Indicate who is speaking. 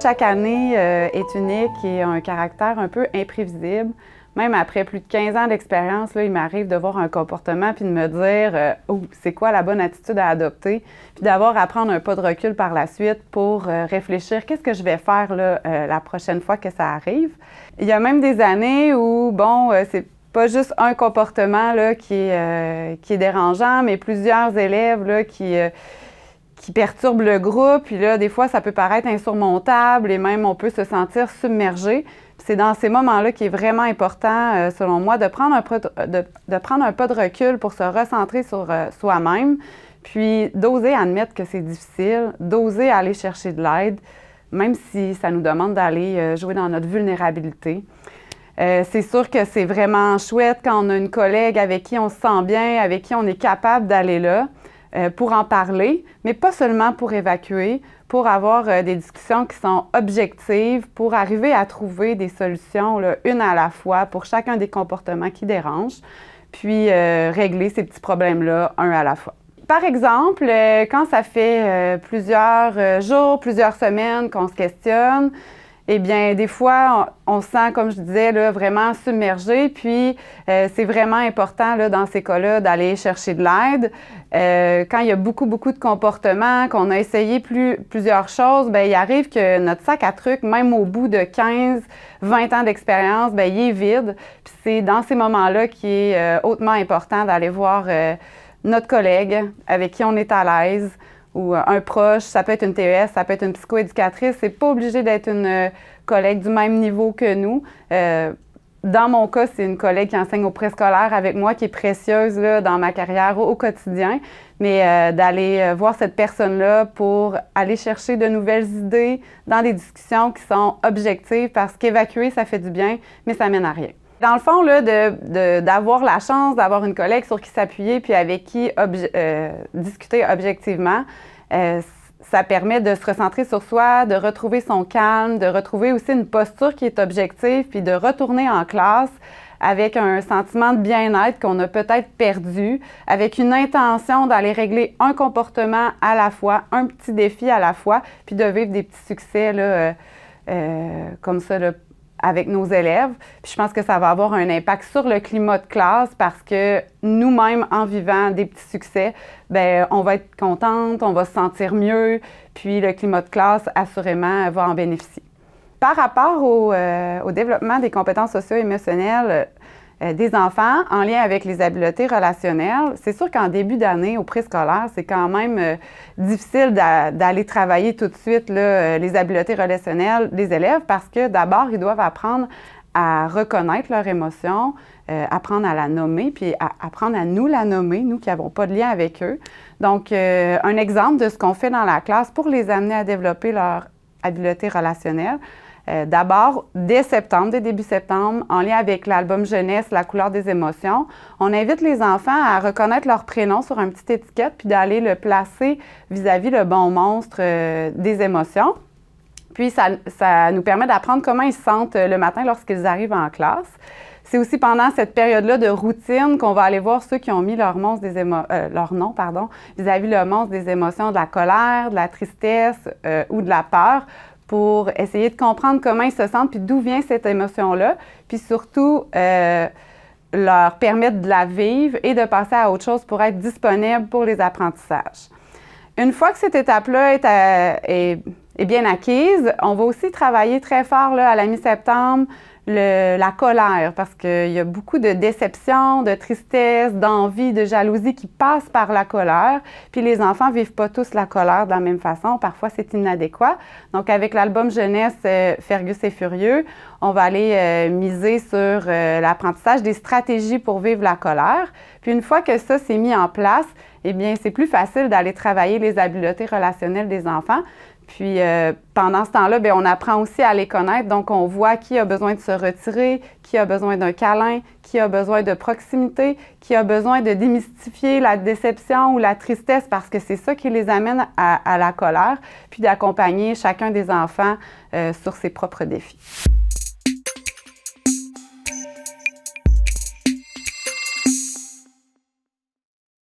Speaker 1: Chaque année est unique et a un caractère un peu imprévisible. Même après plus de 15 ans d'expérience, il m'arrive de voir un comportement puis de me dire oh, c'est quoi la bonne attitude à adopter, puis d'avoir à prendre un pas de recul par la suite pour réfléchir qu'est-ce que je vais faire là, la prochaine fois que ça arrive. Il y a même des années où, c'est pas juste un comportement là, qui est dérangeant, mais plusieurs élèves là, qui perturbent le groupe. Puis là, des fois, ça peut paraître insurmontable et même on peut se sentir submergé. C'est dans ces moments-là qu'il est vraiment important, selon moi, de prendre un pas de recul pour se recentrer sur soi-même, puis d'oser admettre que c'est difficile, d'oser aller chercher de l'aide, même si ça nous demande d'aller jouer dans notre vulnérabilité. C'est sûr que c'est vraiment chouette quand on a une collègue avec qui on se sent bien, avec qui on est capable d'aller là, pour en parler, mais pas seulement pour évacuer, pour avoir des discussions qui sont objectives, pour arriver à trouver des solutions, là, une à la fois, pour chacun des comportements qui dérangent, puis régler ces petits problèmes-là, un à la fois. Par exemple, quand ça fait plusieurs jours, plusieurs semaines qu'on se questionne, eh bien, des fois, on se sent, comme je disais, là, vraiment submergé. Puis, c'est vraiment important, là, dans ces cas-là, d'aller chercher de l'aide. Quand il y a beaucoup de comportements, qu'on a essayé plusieurs choses, bien, il arrive que notre sac à trucs, même au bout de 15, 20 ans d'expérience, bien, il est vide. Puis, c'est dans ces moments-là qu'il est hautement important d'aller voir notre collègue avec qui on est à l'aise, ou un proche, ça peut être une TES, ça peut être une psychoéducatrice. C'est pas obligé d'être une collègue du même niveau que nous. Dans mon cas, c'est une collègue qui enseigne au préscolaire avec moi, qui est précieuse là, dans ma carrière au quotidien. Mais d'aller voir cette personne-là pour aller chercher de nouvelles idées dans des discussions qui sont objectives, parce qu'évacuer, ça fait du bien, mais ça mène à rien. Dans le fond, là, d'avoir la chance d'avoir une collègue sur qui s'appuyer puis avec qui discuter objectivement, ça permet de se recentrer sur soi, de retrouver son calme, de retrouver aussi une posture qui est objective, puis de retourner en classe avec un sentiment de bien-être qu'on a peut-être perdu, avec une intention d'aller régler un comportement à la fois, un petit défi à la fois, puis de vivre des petits succès là, comme ça, là, avec nos élèves. Puis je pense que ça va avoir un impact sur le climat de classe parce que nous-mêmes, en vivant des petits succès, bien, on va être contente, on va se sentir mieux, puis le climat de classe, assurément, va en bénéficier. Par rapport au développement des compétences socio-émotionnelles des enfants en lien avec les habiletés relationnelles, c'est sûr qu'en début d'année, au préscolaire, c'est quand même difficile d'aller travailler tout de suite là, les habiletés relationnelles des élèves parce que d'abord, ils doivent apprendre à reconnaître leurs émotions, apprendre à la nommer, puis apprendre à nous la nommer, nous qui n'avons pas de lien avec eux. Donc, un exemple de ce qu'on fait dans la classe pour les amener à développer leur habileté relationnelle. D'abord, dès début septembre, en lien avec l'album jeunesse La couleur des émotions, on invite les enfants à reconnaître leur prénom sur une petite étiquette puis d'aller le placer vis-à-vis le bon monstre des émotions. Puis, ça nous permet d'apprendre comment ils se sentent le matin lorsqu'ils arrivent en classe. C'est aussi pendant cette période-là de routine qu'on va aller voir ceux qui ont mis leur nom vis-à-vis le monstre des émotions, de la colère, de la tristesse ou de la peur, pour essayer de comprendre comment ils se sentent, puis d'où vient cette émotion-là, puis surtout leur permettre de la vivre et de passer à autre chose pour être disponible pour les apprentissages. Une fois que cette étape-là est bien acquise, on va aussi travailler très fort là, à la mi-septembre, la colère, parce qu'il y a beaucoup de déception, de tristesse, d'envie, de jalousie qui passent par la colère. Puis les enfants ne vivent pas tous la colère de la même façon. Parfois, c'est inadéquat. Donc, avec l'album jeunesse Fergus et Furieux, on va aller miser sur l'apprentissage des stratégies pour vivre la colère. Puis une fois que ça s'est mis en place, eh bien, c'est plus facile d'aller travailler les habiletés relationnelles des enfants. Puis, pendant ce temps-là, bien, on apprend aussi à les connaître. Donc, on voit qui a besoin de se retirer, qui a besoin d'un câlin, qui a besoin de proximité, qui a besoin de démystifier la déception ou la tristesse parce que c'est ça qui les amène à la colère, puis d'accompagner chacun des enfants sur ses propres défis.